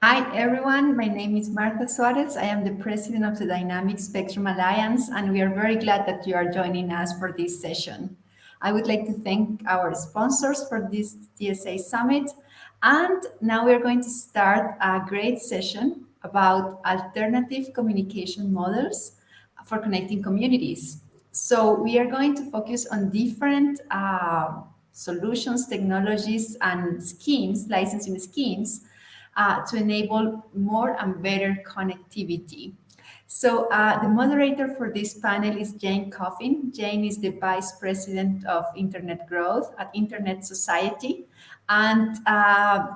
Hi, everyone. My name is Marta Suarez. I am the president of the Dynamic Spectrum Alliance, and we are very glad that you are joining us for this session. I would like to thank our sponsors for this DSA summit. And now we're going to start a great session about alternative communication models for connecting communities. So we are going to focus on different solutions, technologies, and schemes, licensing schemes, to enable more and better connectivity. So the moderator for this panel is Jane Coffin. Jane is the Vice President of Internet Growth at Internet Society, and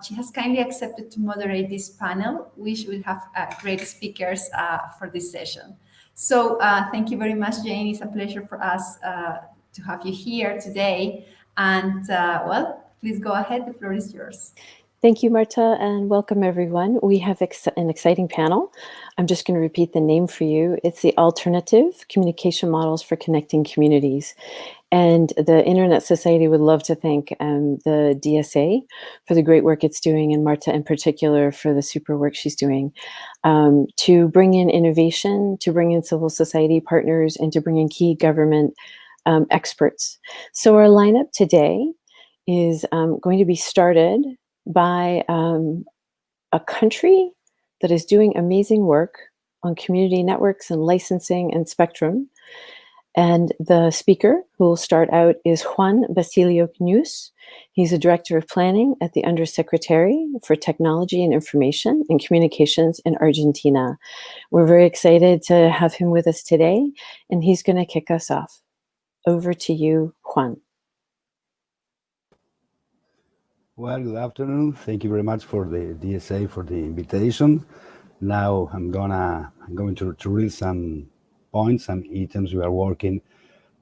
she has kindly accepted to moderate this panel. We will have great speakers for this session. So thank you very much, Jane. It's a pleasure for us to have you here today. And well, please go ahead. The floor is yours. Thank you, Marta, and welcome everyone. We have an exciting panel. I'm just going to repeat the name for you. It's the Alternative Communication Models for Connecting Communities. And the Internet Society would love to thank the DSA for the great work it's doing, and Marta in particular for the super work she's doing, to bring in innovation, to bring in civil society partners, and to bring in key government experts. So our lineup today is going to be started by a country that is doing amazing work on community networks and licensing and spectrum. And the speaker who will start out is Juan Basilio Gnius. He's a director of planning at the Undersecretary for Technology and Information and Communications in Argentina. We're very excited to have him with us today, and he's going to kick us off. Over to you, Juan. Well, good afternoon. Thank you very much for the DSA for the invitation. Now I'm going to read some points, some items we are working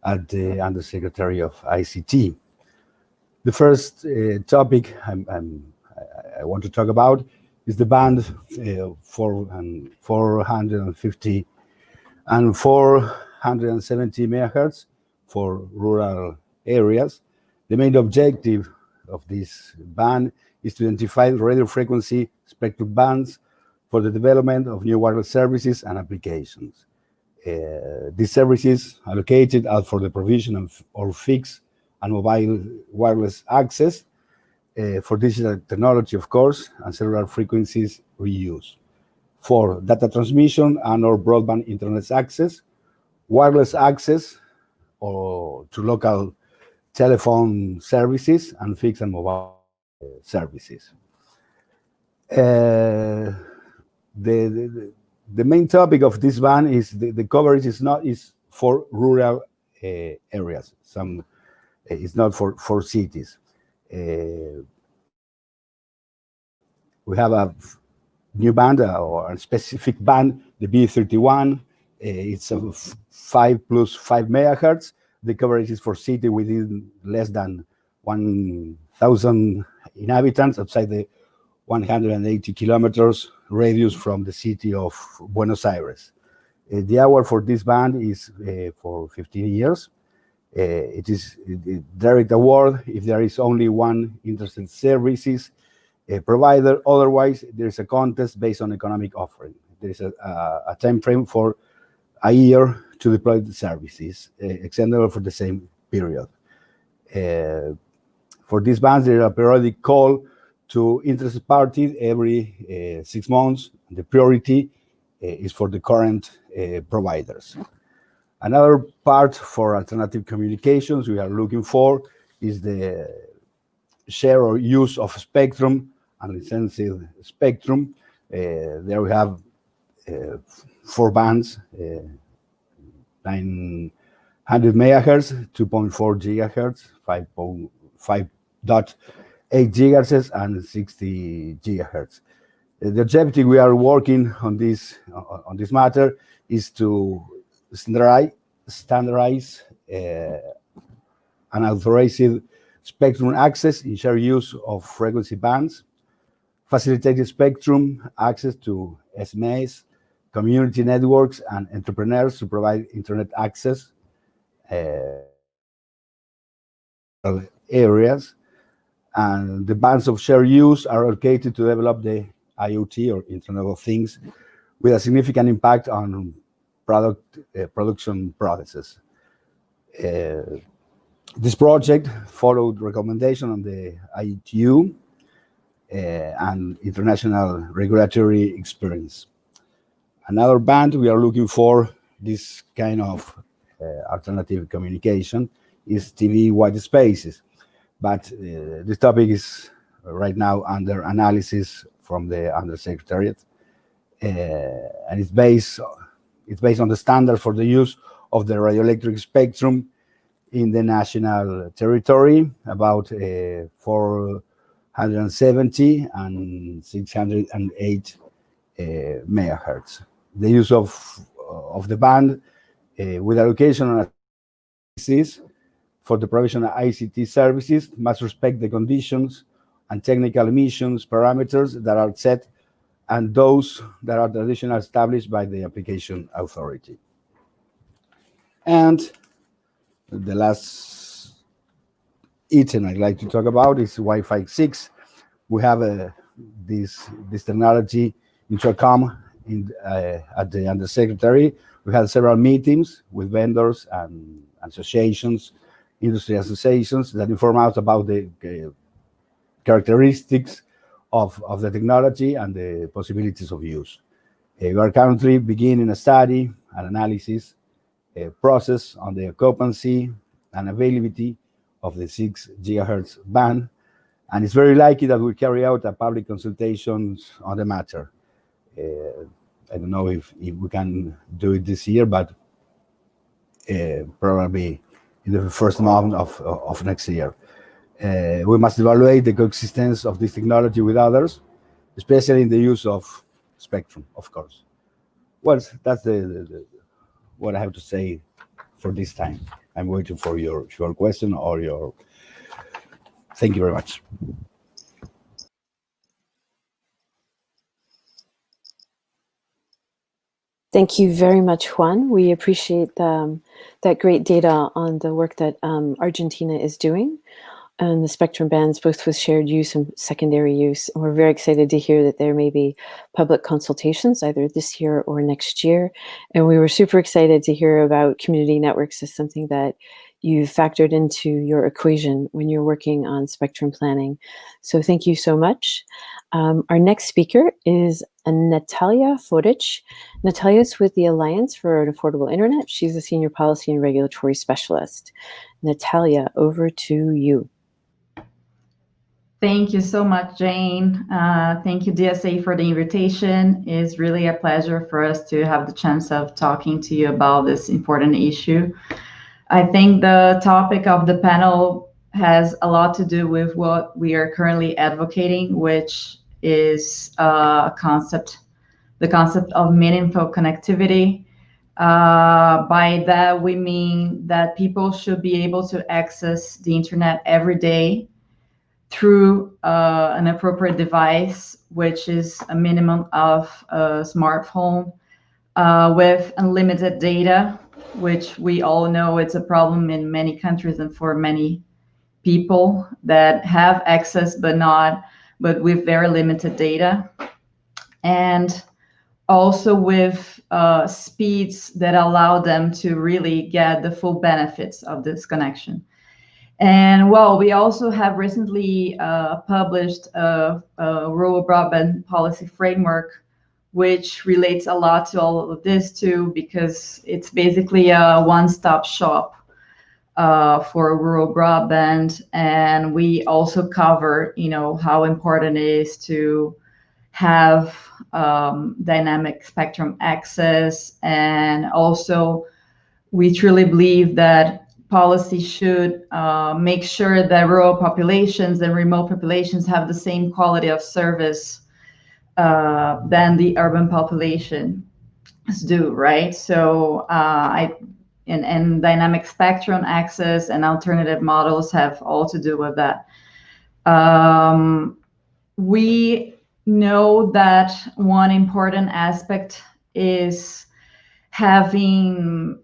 at the Undersecretary of ICT. The first topic I want to talk about is the band 450 and 470 megahertz for rural areas. The main objective of this band is to identify radio frequency spectrum bands for the development of new wireless services and applications. These services allocated are for the provision of all fixed and mobile wireless access for digital technology, of course, and cellular frequencies reuse. For data transmission and or broadband internet access, wireless access or to local telephone services, and fixed and mobile services. The main topic of this band is the coverage is for rural areas. It's not for cities. We have a new band or a specific band, the B31. It's a 5 plus 5 megahertz. The coverage is for city within less than 1,000 inhabitants outside the 180 kilometers radius from the city of Buenos Aires. The hour for this band is for 15 years. It is a direct award if there is only one interested services provider. Otherwise, there is a contest based on economic offering. There is a time frame for a year to deploy the services, extendable for the same period. For these bands, there is a periodic call to interested parties every 6 months. The priority is for the current providers. Another part for alternative communications we are looking for is the share or use of spectrum and licensed spectrum. There we have 4 bands, 900 megahertz, 2.4 gigahertz, 5.8 gigahertz, and 60 gigahertz. The objective we are working on this matter is to standardize unauthorized spectrum access in shared use of frequency bands, facilitate spectrum access to SMEs, community networks, and entrepreneurs to provide internet access areas. And the bands of shared use are allocated to develop the IoT or Internet of Things, with a significant impact on production processes. This project followed recommendation on the ITU and international regulatory experience. Another band we are looking for this kind of alternative communication is TV white spaces, but this topic is right now under analysis from the Undersecretary, and it's based on the standard for the use of the radioelectric spectrum in the national territory, about 470 and 608 megahertz. The use of the band with allocation on for the provision of ICT services must respect the conditions and technical emissions parameters that are set and those that are traditionally established by the application authority. And the last item I'd like to talk about is Wi-Fi 6. We have this technology intercom at the Undersecretary. We had several meetings with vendors and associations, industry associations, that inform us about the characteristics of the technology and the possibilities of use. We are currently beginning a study and analysis process on the occupancy and availability of the 6 gigahertz band, and it's very likely that we'll carry out a public consultation on the matter. I don't know if we can do it this year, but probably in the first month of next year. We must evaluate the coexistence of this technology with others, especially in the use of spectrum, of course. Well, that's what I have to say for this time. I'm waiting for your question or your... Thank you very much. Thank you very much, Juan. We appreciate that great data on the work that Argentina is doing and the spectrum bands, both with shared use and secondary use. And we're very excited to hear that there may be public consultations either this year or next year. And we were super excited to hear about community networks as something that you factored into your equation when you're working on spectrum planning. So thank you so much. Our next speaker is Nathalia Foditsch. Nathalia is with the Alliance for an Affordable Internet. She's a senior policy and regulatory specialist. Nathalia, over to you. Thank you so much, Jane. Thank you, DSA, for the invitation. It's really a pleasure for us to have the chance of talking to you about this important issue. I think the topic of the panel has a lot to do with what we are currently advocating, which is the concept of meaningful connectivity. By that, we mean that people should be able to access the internet every day through an appropriate device, which is a minimum of a smartphone with unlimited data, which we all know it's a problem in many countries and for many people that have access but with very limited data, and also with speeds that allow them to really get the full benefits of this connection. And well, we also have recently published a rural broadband policy framework, which relates a lot to all of this too, because it's basically a one-stop shop for rural broadband. And we also cover, how important it is to have dynamic spectrum access. And also, we truly believe that policy should make sure that rural populations and remote populations have the same quality of service than the urban populations do, right? So and dynamic spectrum access and alternative models have all to do with that. We know that one important aspect is having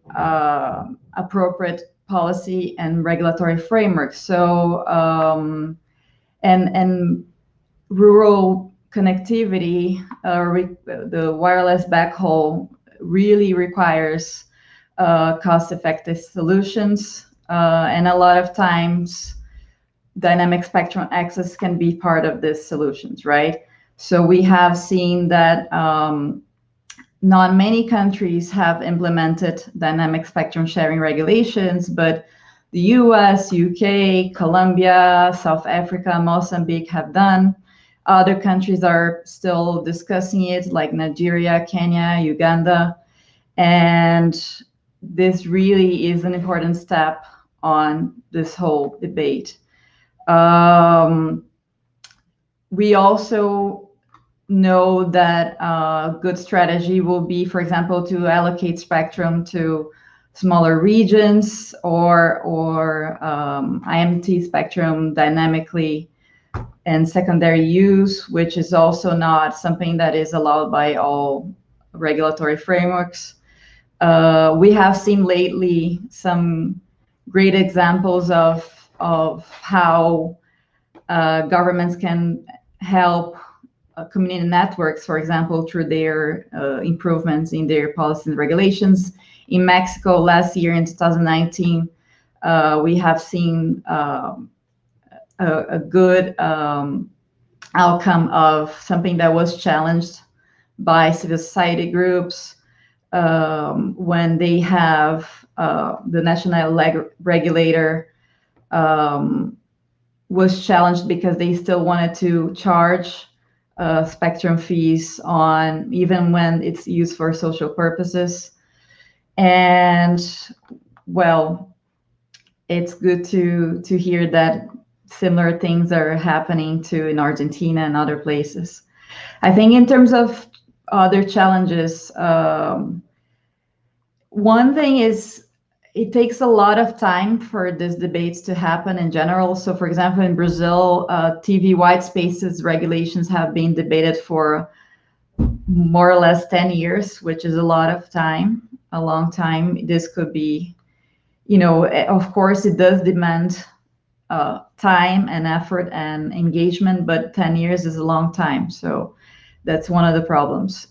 appropriate policy and regulatory framework. So and rural connectivity, the wireless backhaul really requires cost-effective solutions, and a lot of times dynamic spectrum access can be part of these solutions, right? So we have seen that not many countries have implemented dynamic spectrum sharing regulations, but the US, UK, Colombia, South Africa, Mozambique have done. Other countries are still discussing it, like Nigeria, Kenya, Uganda. And this really is an important step on this whole debate. We also know that a good strategy will be, for example, to allocate spectrum to smaller regions or IMT spectrum dynamically and secondary use, which is also not something that is allowed by all regulatory frameworks. We have seen lately some great examples of how governments can help community networks, for example, through their improvements in their policies and regulations. In Mexico, last year in 2019, we have seen a good outcome of something that was challenged by civil society groups when they have the national regulator was challenged because they still wanted to charge spectrum fees on even when it's used for social purposes. And well, it's good to hear that similar things are happening too in Argentina and other places. I think in terms of other challenges, one thing is it takes a lot of time for these debates to happen in general. So for example, in Brazil, TV white spaces regulations have been debated for more or less 10 years, which is a lot of time, a long time. This could be, you know, of course it does demand time and effort and engagement, but 10 years is a long time. So that's one of the problems.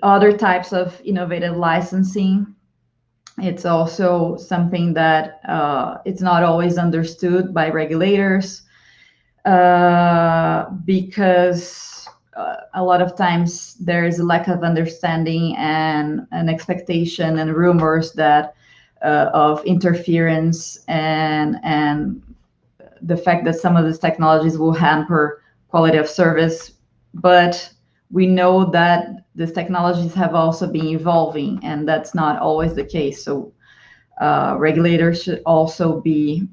Other types of innovative licensing, it's also something that it's not always understood by regulators because a lot of times there is a lack of understanding and an expectation and rumors that of interference and the fact that some of these technologies will hamper quality of service. But we know that these technologies have also been evolving, and that's not always the case. So regulators should also be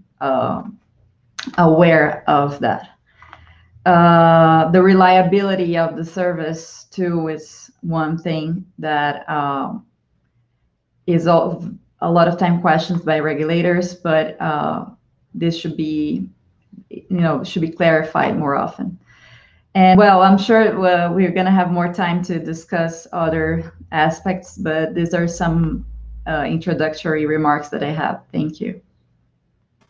aware of that. The reliability of the service too is one thing that is a lot of time questions by regulators, but this should be, should be clarified more often. And well, I'm sure we're going to have more time to discuss other aspects, but these are some introductory remarks that I have. Thank you.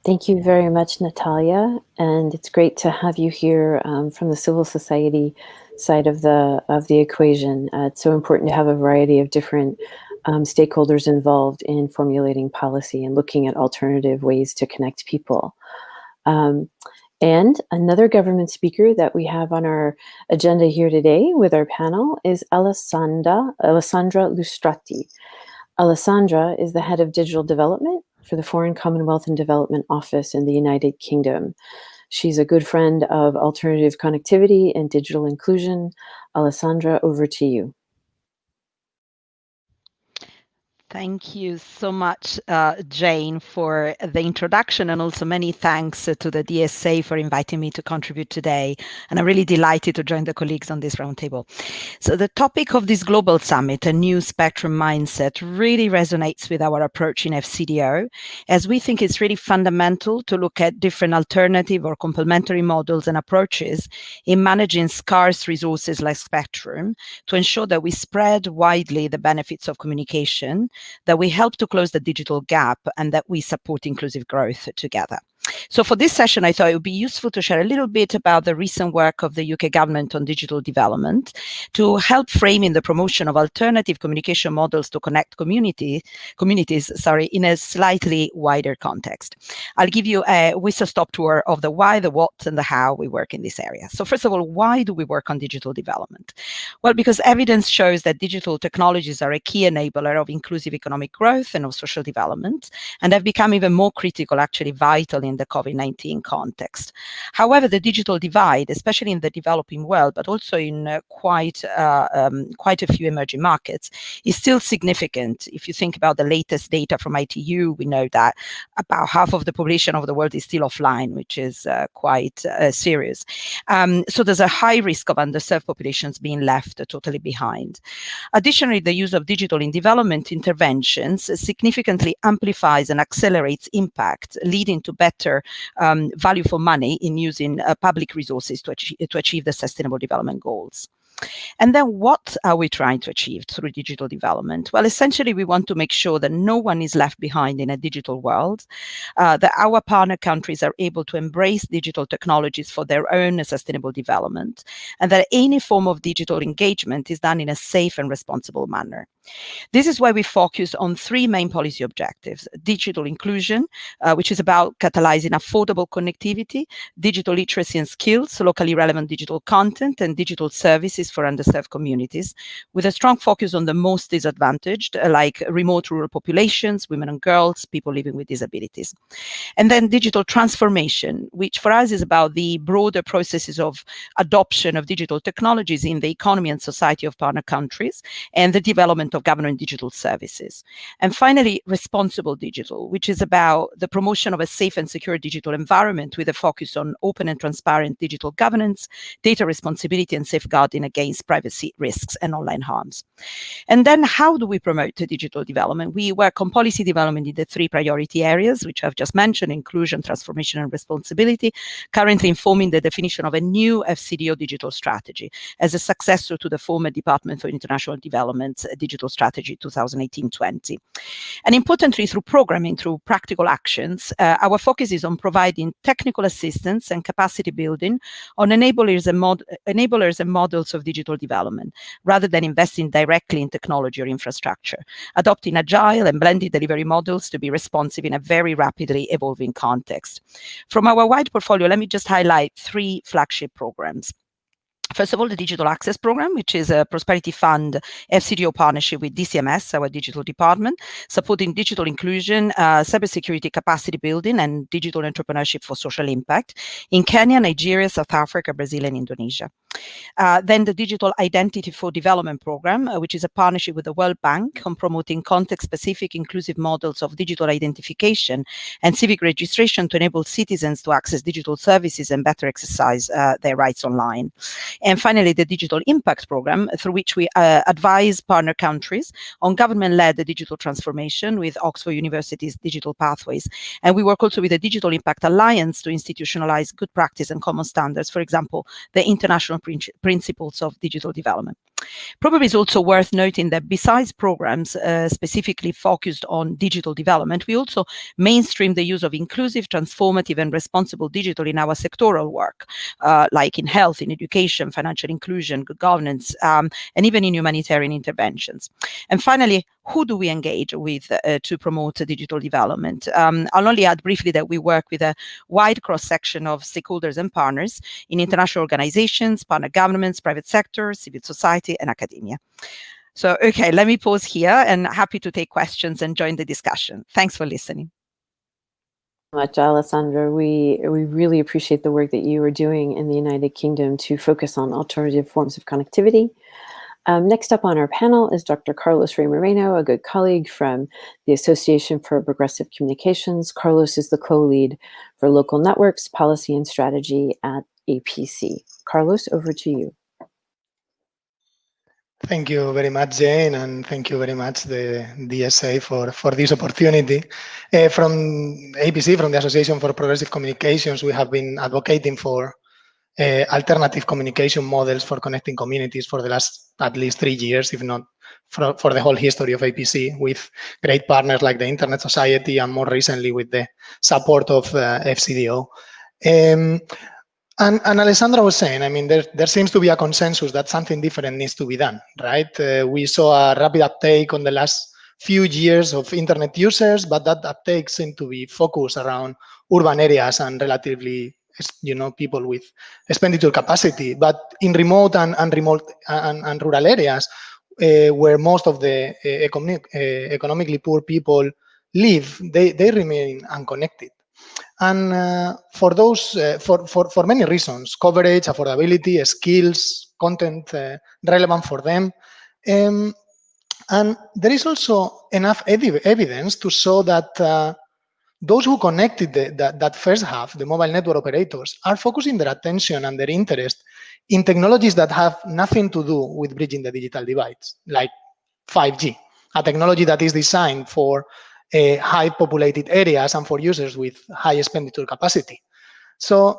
Thank you very much, Nathalia. And it's great to have you here from the civil society side of the equation. It's so important to have a variety of different stakeholders involved in formulating policy and looking at alternative ways to connect people. And another government speaker that we have on our agenda here today with our panel is Alessandra Lustrati. Alessandra is the head of digital development for the Foreign Commonwealth and Development Office in the United Kingdom. She's a good friend of alternative connectivity and digital inclusion. Alessandra, over to you. Thank you so much, Jane, for the introduction, and also many thanks to the DSA for inviting me to contribute today. And I'm really delighted to join the colleagues on this roundtable. So the topic of this global summit, a new spectrum mindset, really resonates with our approach in FCDO, as we think it's really fundamental to look at different alternative or complementary models and approaches in managing scarce resources like spectrum to ensure that we spread widely the benefits of communication, that we help to close the digital gap, and that we support inclusive growth together. So for this session, I thought it would be useful to share a little bit about the recent work of the UK government on digital development to help frame in the promotion of alternative communication models to connect communities, in a slightly wider context. I'll give you a whistle-stop tour of the why, the what, and the how we work in this area. So first of all, why do we work on digital development? Well, because evidence shows that digital technologies are a key enabler of inclusive economic growth and of social development, and have become even more critical, actually vital, in the COVID-19 context. However, the digital divide, especially in the developing world, but also in quite a few emerging markets, is still significant. If you think about the latest data from ITU, we know that about half of the population of the world is still offline, which is quite serious. So there's a high risk of underserved populations being left totally behind. Additionally, the use of digital in development interventions significantly amplifies and accelerates impact, leading to better value for money in using public resources to achieve the Sustainable Development Goals. And then what are we trying to achieve through digital development? Well, essentially, we want to make sure that no one is left behind in a digital world, that our partner countries are able to embrace digital technologies for their own sustainable development, and that any form of digital engagement is done in a safe and responsible manner. This is why we focus on three main policy objectives: digital inclusion, which is about catalyzing affordable connectivity, digital literacy and skills, locally relevant digital content, and digital services for underserved communities, with a strong focus on the most disadvantaged, like remote rural populations, women and girls, people living with disabilities. And then digital transformation, which for us is about the broader processes of adoption of digital technologies in the economy and society of partner countries, and the development of government digital services. And finally, responsible digital, which is about the promotion of a safe and secure digital environment with a focus on open and transparent digital governance, data responsibility, and safeguarding against privacy risks and online harms. And then how do we promote digital development? We work on policy development in the three priority areas, which I've just mentioned: inclusion, transformation, and responsibility, currently informing the definition of a new FCDO digital strategy as a successor to the former Department for International Development Digital Strategy 2018-20. And importantly, through programming, through practical actions, our focus is on providing technical assistance and capacity building on enablers and models of digital development, rather than investing directly in technology or infrastructure, adopting agile and blended delivery models to be responsive in a very rapidly evolving context. From our wide portfolio, let me just highlight three flagship programs. First of all, the Digital Access Program, which is a Prosperity Fund FCDO partnership with DCMS, our digital department, supporting digital inclusion, cybersecurity capacity building, and digital entrepreneurship for social impact in Kenya, Nigeria, South Africa, Brazil, and Indonesia. Then the Digital Identity for Development Program, which is a partnership with the World Bank on promoting context-specific inclusive models of digital identification and civic registration to enable citizens to access digital services and better exercise their rights online. And finally, the Digital Impact Program, through which we advise partner countries on government-led digital transformation with Oxford University's Digital Pathways. And we work also with the Digital Impact Alliance to institutionalize good practice and common standards, for example, the International Principles of Digital Development. Probably it's also worth noting that besides programs specifically focused on digital development, we also mainstream the use of inclusive, transformative, and responsible digital in our sectoral work, like in health, in education, financial inclusion, good governance, and even in humanitarian interventions. And finally, who do we engage with to promote digital development? I'll only add briefly that we work with a wide cross-section of stakeholders and partners in international organizations, partner governments, private sector, civil society, and academia. So, okay, let me pause here, and happy to take questions and join the discussion. Thanks for listening. Much, Alessandra. We really appreciate the work that you are doing in the United Kingdom to focus on alternative forms of connectivity. Next up on our panel is Dr. Carlos Rey-Moreno, a good colleague from the Association for Progressive Communications. Carlos is the co-lead for local networks, policy, and strategy at APC. Carlos, over to you. Thank you very much, Jane, and thank you very much, the DSA, for this opportunity. From APC, from the Association for Progressive Communications, we have been advocating for alternative communication models for connecting communities for the last at least 3 years, if not for the whole history of APC, with great partners like the Internet Society and more recently with the support of FCDO. And Alessandra was saying, I mean, there seems to be a consensus that something different needs to be done, right? We saw a rapid uptake on the last few years of internet users, but that uptake seemed to be focused around urban areas and relatively, people with expenditure capacity. But in remote and rural areas, where most of the economically poor people live, they remain unconnected. And for those, for many reasons, coverage, affordability, skills, content relevant for them. And there is also enough evidence to show that those who connected that first half, the mobile network operators, are focusing their attention and their interest in technologies that have nothing to do with bridging the digital divides, like 5G, a technology that is designed for high populated areas and for users with high expenditure capacity. So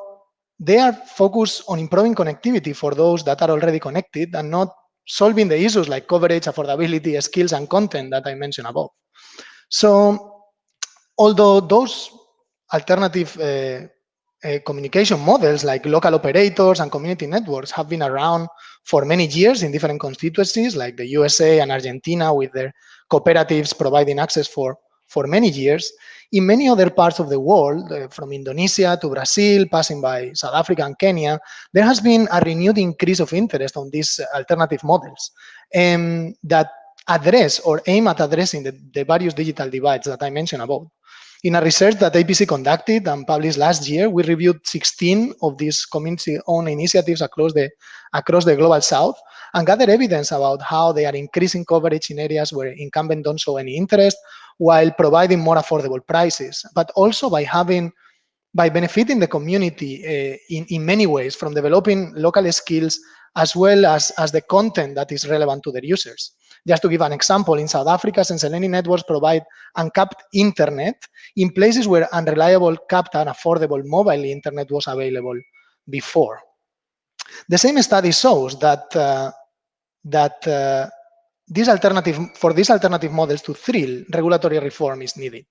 they are focused on improving connectivity for those that are already connected and not solving the issues like coverage, affordability, skills, and content that I mentioned above. So although those alternative communication models like local operators and community networks have been around for many years in different constituencies like the USA and Argentina with their cooperatives providing access for many years, in many other parts of the world, from Indonesia to Brazil, passing by South Africa and Kenya, there has been a renewed increase of interest on these alternative models that address or aim at addressing the various digital divides that I mentioned above. In a research that APC conducted and published last year, we reviewed 16 of these community-owned initiatives across the Global South and gathered evidence about how they are increasing coverage in areas where incumbents don't show any interest, while providing more affordable prices, but also by benefiting the community in many ways, from developing local skills as well as the content that is relevant to their users. Just to give an example, in South Africa, Senseleni networks provide uncapped internet in places where unreliable, capped, and affordable mobile internet was available before. The same study shows that these alternative models to thrill, regulatory reform is needed.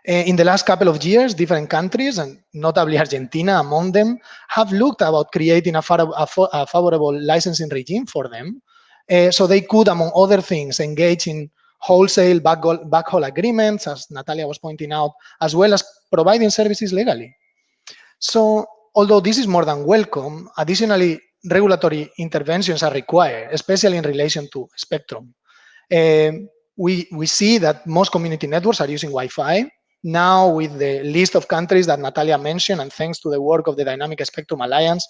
In the last couple of years, different countries, and notably Argentina among them, have looked about creating a favorable licensing regime for them, so they could, among other things, engage in wholesale backhaul agreements, as Nathalia was pointing out, as well as providing services legally. So, although this is more than welcome, additionally, regulatory interventions are required, especially in relation to spectrum. We see that most community networks are using Wi-Fi. Now, with the list of countries that Nathalia mentioned, and thanks to the work of the Dynamic Spectrum Alliance,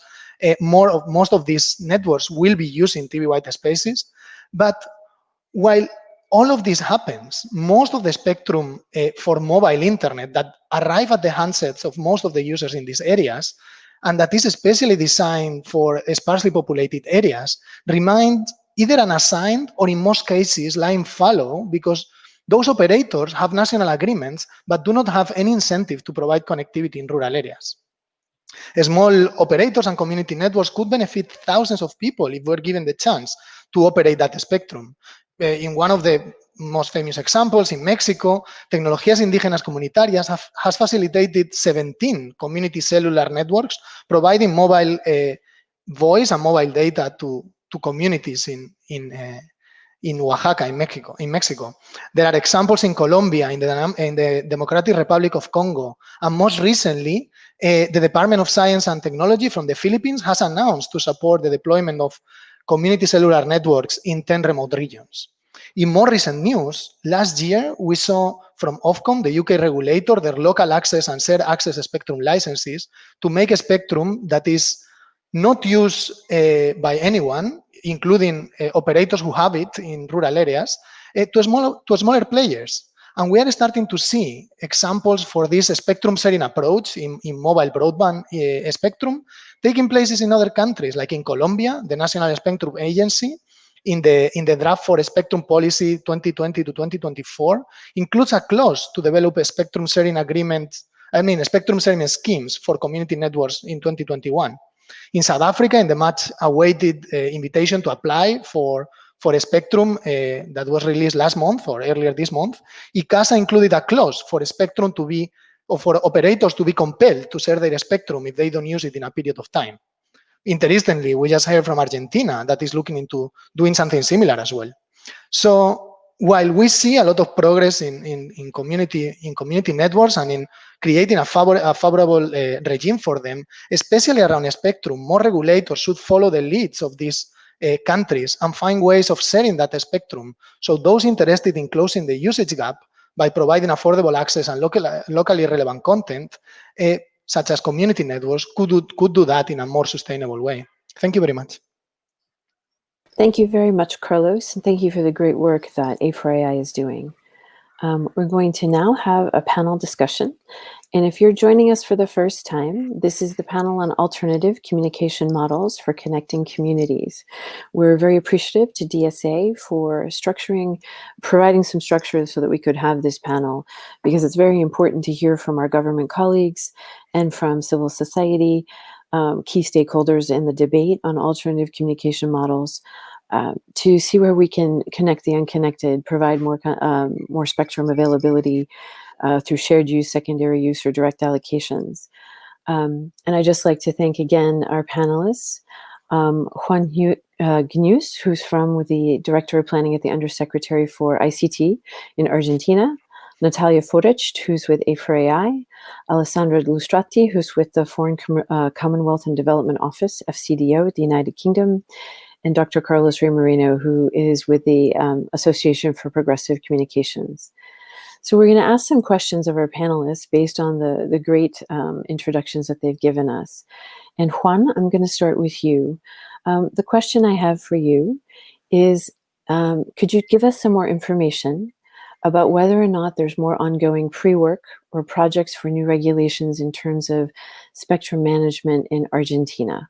most of these networks will be using TV white spaces. But while all of this happens, most of the spectrum for mobile internet that arrive at the handsets of most of the users in these areas, and that is especially designed for sparsely populated areas, remains either unassigned or in most cases line fallow, because those operators have national agreements but do not have any incentive to provide connectivity in rural areas. Small operators and community networks could benefit thousands of people if were given the chance to operate that spectrum. In one of the most famous examples, in Mexico, Tecnologías Indígenas Comunitarias has facilitated 17 community cellular networks, providing mobile voice and mobile data to communities in Oaxaca, in Mexico. There are examples in Colombia, in the Democratic Republic of Congo, and most recently, the Department of Science and Technology from the Philippines has announced to support the deployment of community cellular networks in 10 remote regions. In more recent news, last year, we saw from Ofcom, the UK regulator, their local access and shared access spectrum licenses to make a spectrum that is not used by anyone, including operators who have it in rural areas, to smaller players. And we are starting to see examples for this spectrum sharing approach in mobile broadband spectrum taking places in other countries, like in Colombia, the National Spectrum Agency, in the draft for Spectrum Policy 2020 to 2024, includes a clause to develop a spectrum sharing agreement, spectrum sharing schemes for community networks in 2021. In South Africa, in the much-awaited invitation to apply for a spectrum that was released last month or earlier this month, ICASA included a clause for a spectrum to be, or for operators to be compelled to share their spectrum if they don't use it in a period of time. Interestingly, we just heard from Argentina that is looking into doing something similar as well. So while we see a lot of progress in community networks and in creating a favorable regime for them, especially around a spectrum, more regulators should follow the leads of these countries and find ways of sharing that spectrum. So those interested in closing the usage gap by providing affordable access and locally relevant content, such as community networks, could do that in a more sustainable way. Thank you very much. Thank you very much, Carlos, and thank you for the great work that A4AI is doing. We're going to now have a panel discussion. And if you're joining us for the first time, this is the panel on alternative communication models for connecting communities. We're very appreciative to DSA for providing some structure so that we could have this panel, because it's very important to hear from our government colleagues and from civil society, key stakeholders in the debate on alternative communication models, to see where we can connect the unconnected, provide more spectrum availability through shared use, secondary use, or direct allocations. And I'd just like to thank again our panelists, Juan Gnius, who's with the Director of Planning at the Undersecretary for ICT in Argentina, Nathalia Foditsch, who's with A4AI, Alessandra Lustrati, who's with the Foreign Commonwealth and Development Office, FCDO, at the United Kingdom, and Dr. Carlos Rey-Moreno, who is with the Association for Progressive Communications. So we're going to ask some questions of our panelists based on the great introductions that they've given us. And Juan, I'm going to start with you. The question I have for you is, could you give us some more information about whether or not there's more ongoing pre-work or projects for new regulations in terms of spectrum management in Argentina?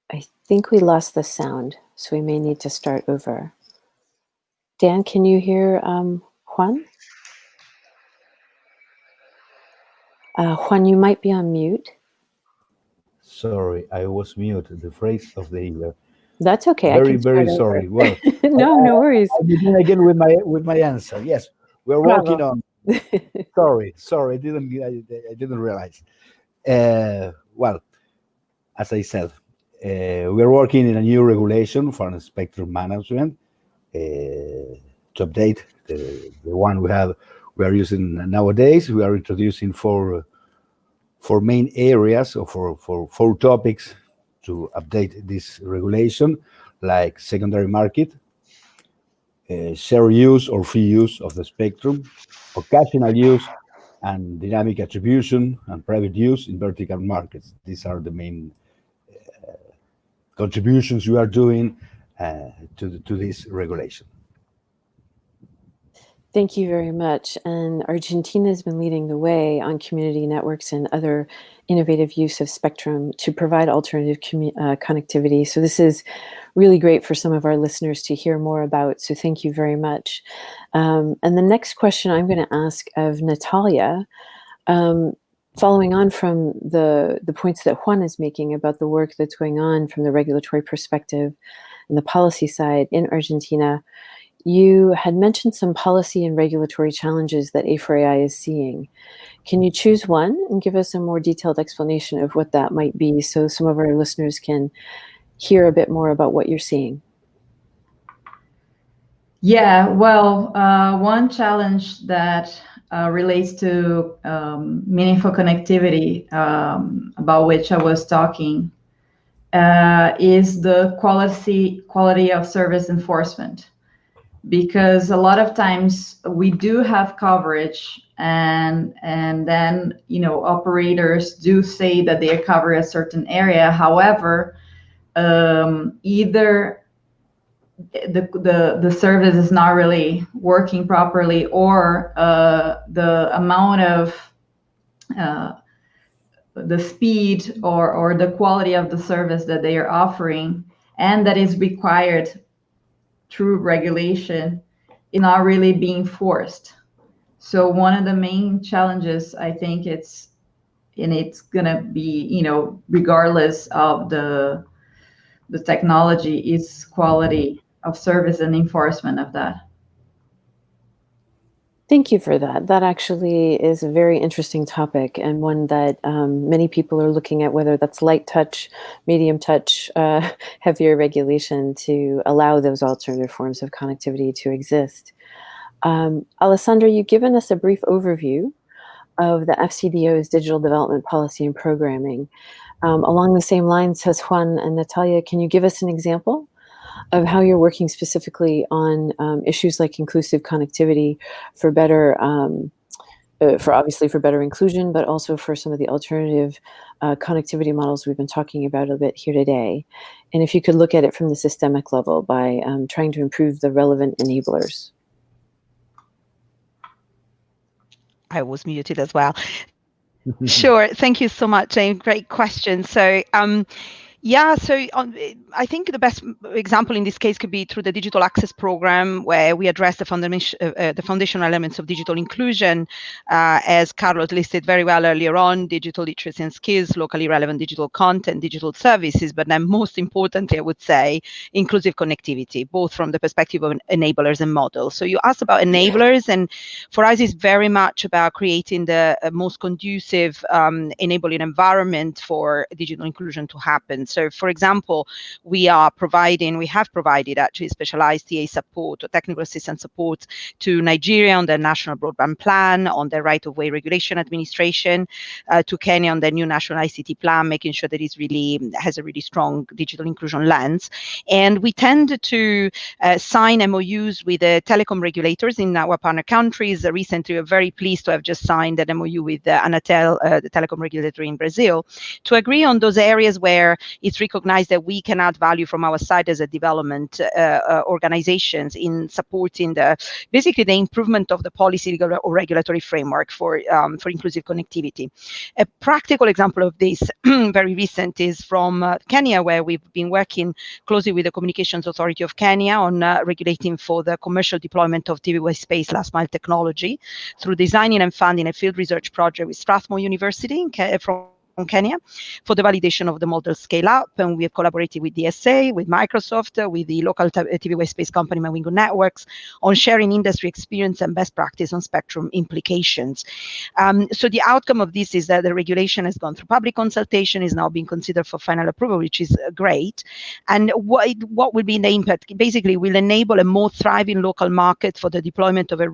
I think we lost the sound, so we may need to start over. Dan, can you hear Juan? Juan, you might be on mute. Sorry, I was mute. The phrase of the year. That's okay. Very sorry. Well, no worries. I begin again with my answer. Yes, we're working on. Sorry, I didn't realize. Well, as I said, we're working in a new regulation for spectrum management to update the one we are using nowadays. We are introducing four main areas, or for 4 topics to update this regulation, like secondary market, share use or free use of the spectrum, occasional use, and dynamic attribution and private use in vertical markets. These are the main contributions we are doing to this regulation. Thank you very much. And Argentina has been leading the way on community networks and other innovative use of spectrum to provide alternative connectivity. So this is really great for some of our listeners to hear more about. So thank you very much. And the next question I'm going to ask of Nathalia, following on from the points that Juan is making about the work that's going on from the regulatory perspective and the policy side in Argentina, you had mentioned some policy and regulatory challenges that A4AI is seeing. Can you choose one and give us a more detailed explanation of what that might be, so some of our listeners can hear a bit more about what you're seeing? Yeah, well, one challenge that relates to meaningful connectivity, about which I was talking, is the quality of service enforcement. Because a lot of times we do have coverage, and then operators do say that they cover a certain area. However, either the service is not really working properly, or the amount of the speed or the quality of the service that they are offering and that is required through regulation is not really being forced. So one of the main challenges, I think it's gonna be, regardless of the technology, is quality of service and enforcement of that. Thank you for that. That actually is a very interesting topic, and one that many people are looking at, whether that's light touch, medium touch, heavier regulation to allow those alternative forms of connectivity to exist. Alessandra, you've given us a brief overview of the FCDO's digital development policy and programming. Along the same lines as Juan and Nathalia, can you give us an example of how you're working specifically on issues like inclusive connectivity for better, obviously for better inclusion, but also for some of the alternative connectivity models we've been talking about a bit here today? And if you could look at it from the systemic level by trying to improve the relevant enablers. I was muted as well. Sure. Thank you so much, Jane. Great question. So, I think the best example in this case could be through the Digital Access Program, where we address the foundational elements of digital inclusion, as Carlos listed very well earlier on: digital literacy and skills, locally relevant digital content, digital services, but then most importantly, I would say, inclusive connectivity, both from the perspective of enablers and models. So you asked about enablers, and for us, it's very much about creating the most conducive, enabling environment for digital inclusion to happen. So, for example, we have provided actually specialized TA support or technical assistance support to Nigeria on their national broadband plan, on their right-of-way regulation administration, to Kenya on their new national ICT plan, making sure that it has a really strong digital inclusion lens. And we tend to sign MOUs with the telecom regulators in our partner countries. Recently, we're very pleased to have just signed an MOU with Anatel, the telecom regulator in Brazil, to agree on those areas where it's recognized that we can add value from our side as a development organizations in supporting basically the improvement of the policy or regulatory framework for inclusive connectivity. A practical example of this, very recent, is from Kenya, where we've been working closely with the Communications Authority of Kenya on regulating for the commercial deployment of TV space last mile technology through designing and funding a field research project with Strathmore University from Kenya for the validation of the model scale up. And we have collaborated with DSA, with Microsoft, with the local TV space company Mawingu Networks on sharing industry experience and best practice on spectrum implications. So the outcome of this is that the regulation has gone through public consultation, is now being considered for final approval, which is great. And what will be the impact? Basically, will enable a more thriving local market for the deployment of a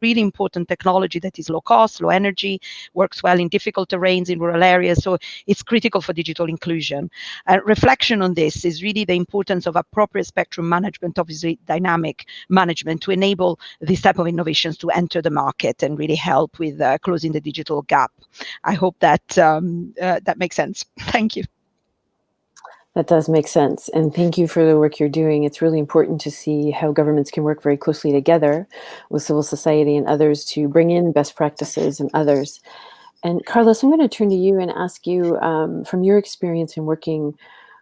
really important technology that is low cost, low energy, works well in difficult terrains in rural areas. So it's critical for digital inclusion. Reflection on this is really the importance of appropriate spectrum management, obviously dynamic management, to enable this type of innovations to enter the market and really help with closing the digital gap. I hope that that makes sense. Thank you. That does make sense. And thank you for the work you're doing. It's really important to see how governments can work very closely together with civil society and others to bring in best practices and others. And Carlos, I'm going to turn to you and ask you, from your experience in working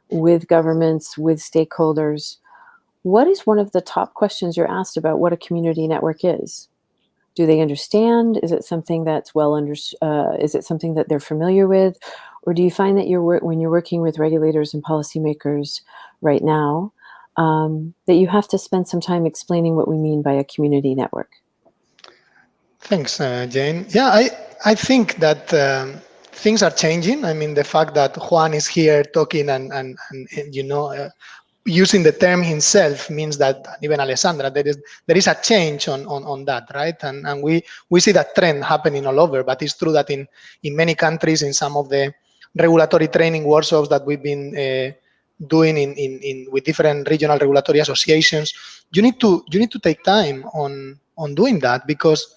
with governments, with stakeholders, what is one of the top questions you're asked about what a community network is? Do they understand? Is it something that's is it something that they're familiar with? Or do you find that when you're working with regulators and policymakers right now, that you have to spend some time explaining what we mean by a community network? Thanks, Jane. Yeah, I think that things are changing. I mean, the fact that Juan is here talking and using the term himself means that even Alessandra, there is a change on that, right? And we see that trend happening all over. But it's true that in many countries, in some of the regulatory training workshops that we've been doing with different regional regulatory associations, you need to take time on doing that, because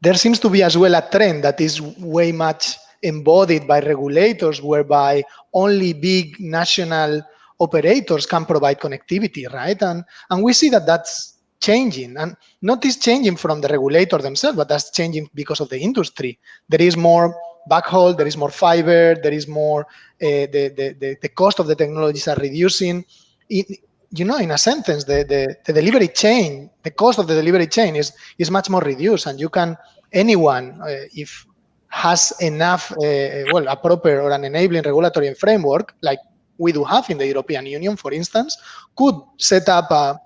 there seems to be as well a trend that is way much embodied by regulators, whereby only big national operators can provide connectivity, right? And we see that that's changing, and not is changing from the regulator themselves, but that's changing because of the industry. There is more backhaul, there is more fiber, there is more, the cost of the technologies are reducing. In a sentence, the delivery chain, the cost of the delivery chain is much more reduced, and anyone, if has enough, a proper or an enabling regulatory framework, like we do have in the European Union, for instance, could set up a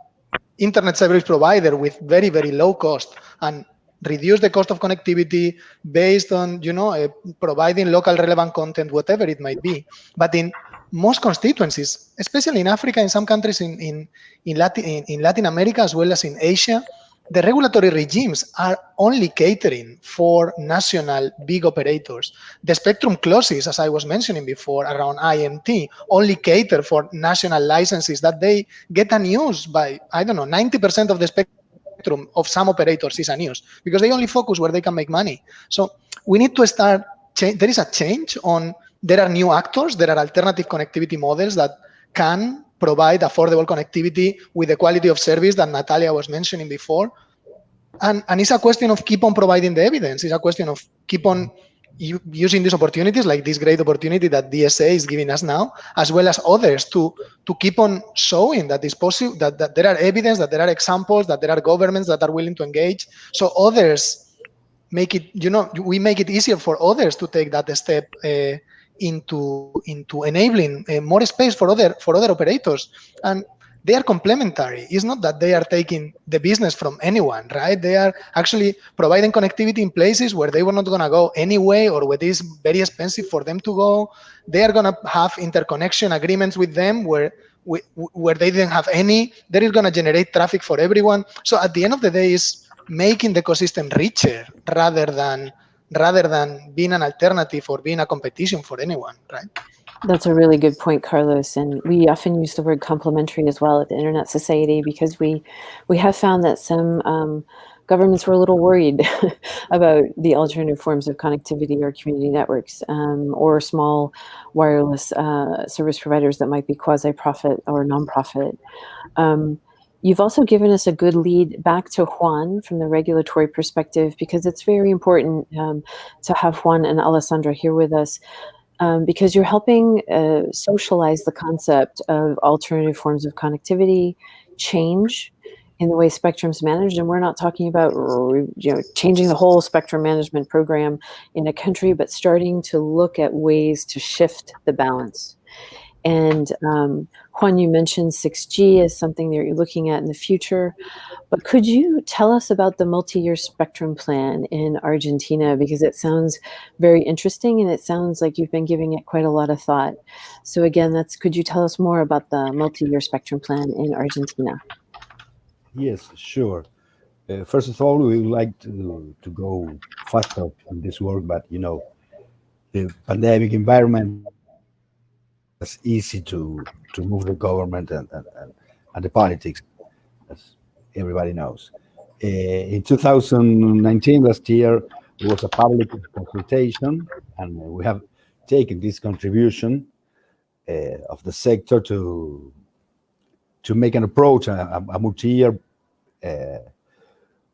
internet service provider with very, very low cost and reduce the cost of connectivity based on, providing local relevant content, whatever it might be. But in most constituencies, especially in Africa, in some countries in Latin America, as well as in Asia, the regulatory regimes are only catering for national big operators. The spectrum clauses, as I was mentioning before, around IMT, only cater for national licenses that they get unused by, 90% of the spectrum of some operators is unused because they only focus where they can make money. So we need to start, there is a change on, there are new actors, there are alternative connectivity models that can provide affordable connectivity with the quality of service that Nathalia was mentioning before. And it's a question of keep on providing the evidence. It's a question of keep on using these opportunities, like this great opportunity that DSA is giving us now, as well as others, to keep on showing that it's possible, that there are evidence, that there are examples, that there are governments that are willing to engage. So others make it, we make it easier for others to take that step into enabling more space for other operators. And they are complementary. It's not that they are taking the business from anyone, right? They are actually providing connectivity in places where they were not going to go anyway, or where it is very expensive for them to go. They are going to have interconnection agreements with them where they didn't have any. That is going to generate traffic for everyone. So at the end of the day, it's making the ecosystem richer rather than being an alternative or being a competition for anyone, right? That's a really good point, Carlos. And we often use the word complementary as well at the Internet Society, because we have found that some governments were a little worried about the alternative forms of connectivity or community networks, or small wireless service providers that might be quasi-profit or non-profit. You've also given us a good lead back to Juan from the regulatory perspective, because it's very important to have Juan and Alessandra here with us, because you're helping socialize the concept of alternative forms of connectivity, change in the way spectrum's managed. And we're not talking about changing the whole spectrum management program in a country, but starting to look at ways to shift the balance. And Juan, you mentioned 6G as something that you're looking at in the future, but could you tell us about the multi-year spectrum plan in Argentina? Because it sounds very interesting, and it sounds like you've been giving it quite a lot of thought. So again, could you tell us more about the multi-year spectrum plan in Argentina? Yes, sure. First of all, we would like to go faster in this work, but the pandemic environment, it's easy to move the government and the politics, as everybody knows. In 2019, last year, there was a public consultation, and we have taken this contribution of the sector to make an approach, a multi-year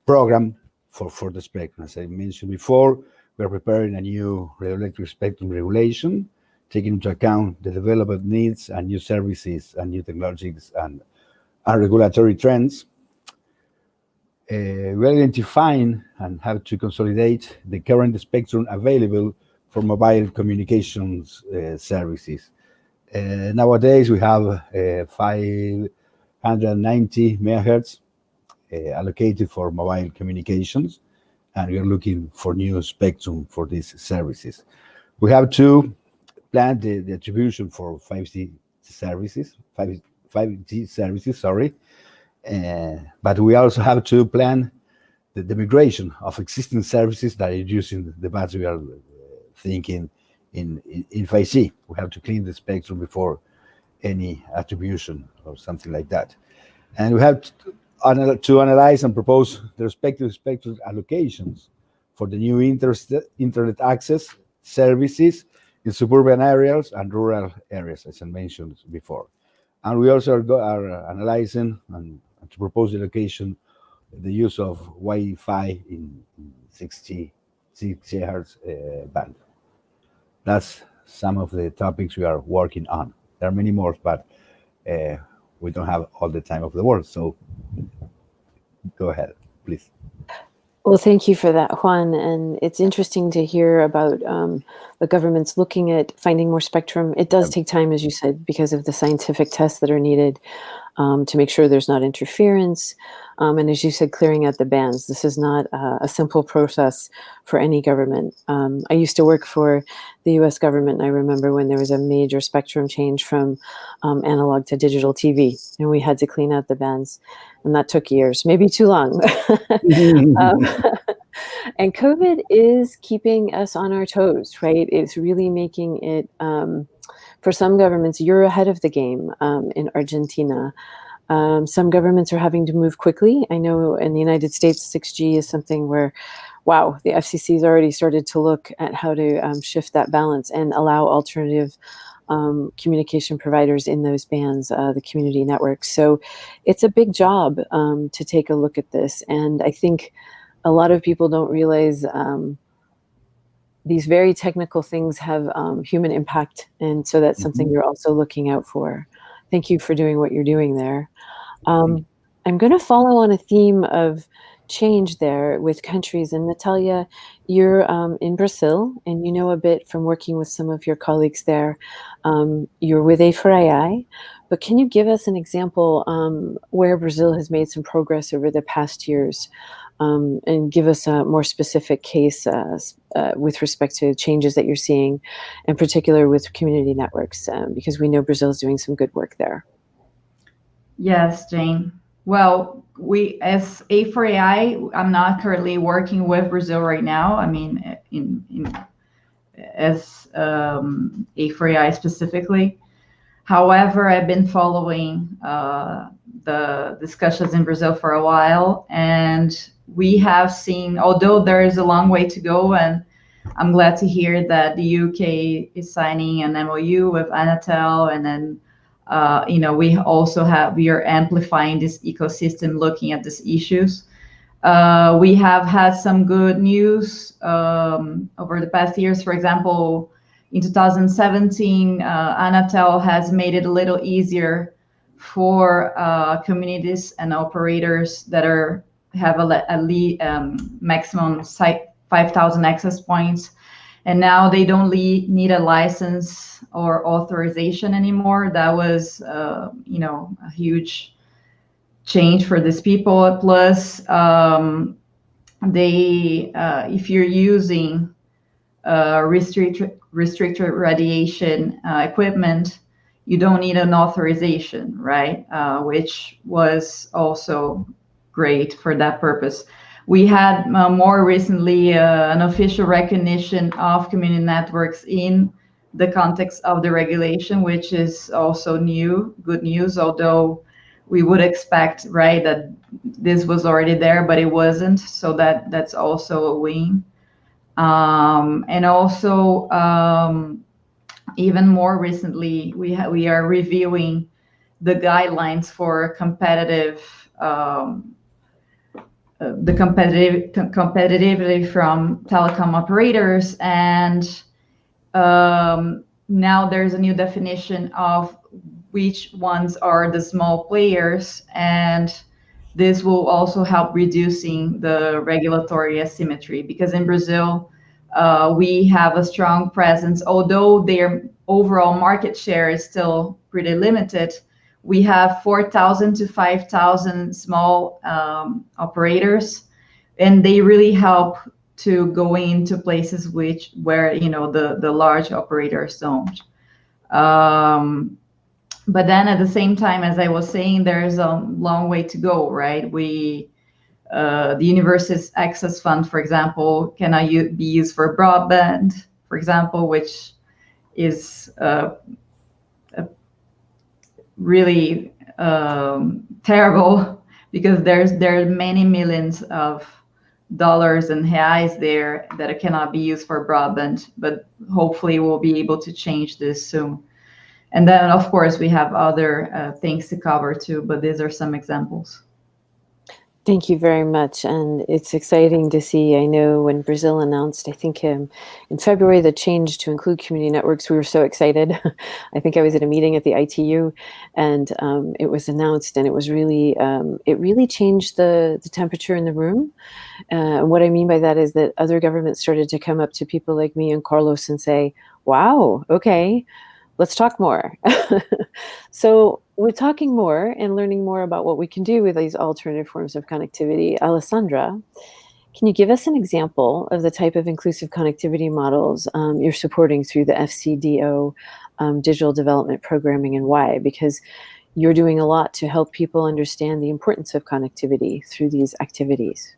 program for the spectrum. As I mentioned before, we're preparing a new radioelectric spectrum regulation, taking into account the development needs and new services and new technologies and regulatory trends. We're identifying and have to consolidate the current spectrum available for mobile communications services. Nowadays, we have 590 megahertz allocated for mobile communications, and we are looking for new spectrum for these services. We have to plan the attribution for 5G services, 5G services, sorry. But we also have to plan the migration of existing services that are using the bands we are thinking in 5G. We have to clean the spectrum before any attribution or something like that. And we have to analyze and propose the respective spectrum allocations for the new internet access services in suburban areas and rural areas, as I mentioned before. And we also are analyzing and to propose the location, the use of Wi-Fi in 60 GHz band. That's some of the topics we are working on. There are many more, but we don't have all the time of the world. So go ahead, please. Well, thank you for that, Juan. And it's interesting to hear about the government's looking at finding more spectrum. It does take time, as you said, because of the scientific tests that are needed to make sure there's not interference. And as you said, clearing out the bands. This is not a simple process for any government. I used to work for the US government, and I remember when there was a major spectrum change from analog to digital TV, and we had to clean out the bands. And that took years, maybe too long. And COVID is keeping us on our toes, right? It's really making it, for some governments, you're ahead of the game in Argentina. Some governments are having to move quickly. I know in the United States, 6G is something where, wow, the FCC has already started to look at how to shift that balance and allow alternative communication providers in those bands, the community networks. So it's a big job to take a look at this. And I think a lot of people don't realize these very technical things have human impact. And so that's something you're also looking out for. Thank you for doing what you're doing there. I'm going to follow on a theme of change there with countries. And Nathalia, you're in Brazil, and you know a bit from working with some of your colleagues there. You're with A4AI, but can you give us an example where Brazil has made some progress over the past years, and give us a more specific case with respect to changes that you're seeing, in particular with community networks, because we know Brazil is doing some good work there. Yes, Jane. Well, we, as A4AI, I'm not currently working with Brazil right now. I mean, as A4AI specifically. However, I've been following the discussions in Brazil for a while, and we have seen, although there is a long way to go, and I'm glad to hear that the UK is signing an MOU with Anatel, and then we are amplifying this ecosystem, looking at these issues. We have had some good news over the past years. For example, in 2017, Anatel has made it a little easier for communities and operators that have a maximum 5,000 access points. And now they don't need a license or authorization anymore. That was, a huge change for these people. Plus, if you're using restricted radiation equipment, you don't need an authorization, right? Which was also great for that purpose. We had more recently an official recognition of community networks in the context of the regulation, which is also good news, although we would expect, right, that this was already there, but it wasn't. So that's also a win. And also, even more recently, we are reviewing the guidelines for the competitivity from telecom operators, and now there's a new definition of which ones are the small players, and this will also help reducing the regulatory asymmetry, because in Brazil we have a strong presence, although their overall market share is still pretty limited. We have 4,000 to 5,000 small operators, and they really help to go into places where the large operators don't. But then at the same time, as I was saying, there's a long way to go, right? The University's Access Fund, for example, cannot be used for broadband, for example, which is really terrible, because there are many millions of dollars and reais there that cannot be used for broadband, but hopefully we'll be able to change this soon. And then, of course, we have other things to cover too, but these are some examples. Thank you very much. And it's exciting to see. I know when Brazil announced, I think in February, the change to include community networks, we were so excited. I think I was at a meeting at the ITU, and it was announced, and it was really, it really changed the temperature in the room. What I mean by that is that other governments started to come up to people like me and Carlos and say, wow, okay, let's talk more. So we're talking more and learning more about what we can do with these alternative forms of connectivity. Alessandra, can you give us an example of the type of inclusive connectivity models you're supporting through the FCDO digital development programming, and why? Because you're doing a lot to help people understand the importance of connectivity through these activities.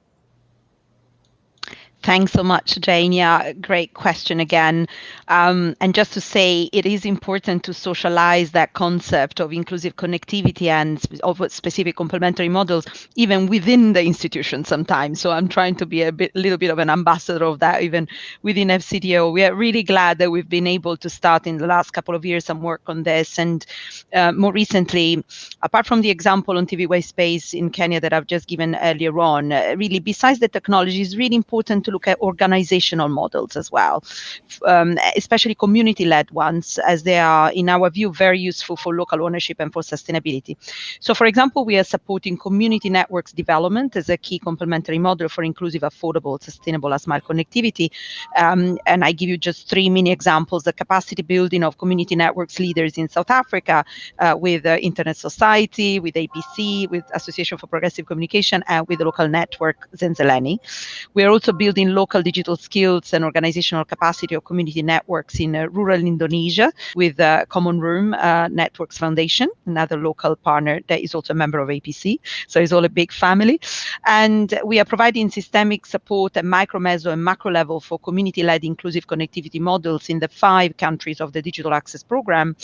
Thanks so much, Jane. Yeah, great question again. And just to say, it is important to socialize that concept of inclusive connectivity and of specific complementary models, even within the institution sometimes. So I'm trying to be a little bit of an ambassador of that, even within FCDO. We are really glad that we've been able to start in the last couple of years some work on this. And more recently, apart from the example on TV Waste Space in Kenya that I've just given earlier on, really, besides the technology, it's really important to look at organizational models as well, especially community-led ones, as they are, in our view, very useful for local ownership and for sustainability. So, for example, we are supporting community networks development as a key complementary model for inclusive, affordable, sustainable, last mile connectivity. And I give you just 3 mini examples: the capacity building of community networks leaders in South Africa with Internet Society, with APC, with Association for Progressive Communication, and with the local network Zenzeleni. We are also building local digital skills and organizational capacity of community networks in rural Indonesia with Common Room Networks Foundation, another local partner that is also a member of APC. So it's all a big family. And we are providing systemic support at micro, meso, and macro level for community-led inclusive connectivity models in the 5 countries of the Digital Access Program,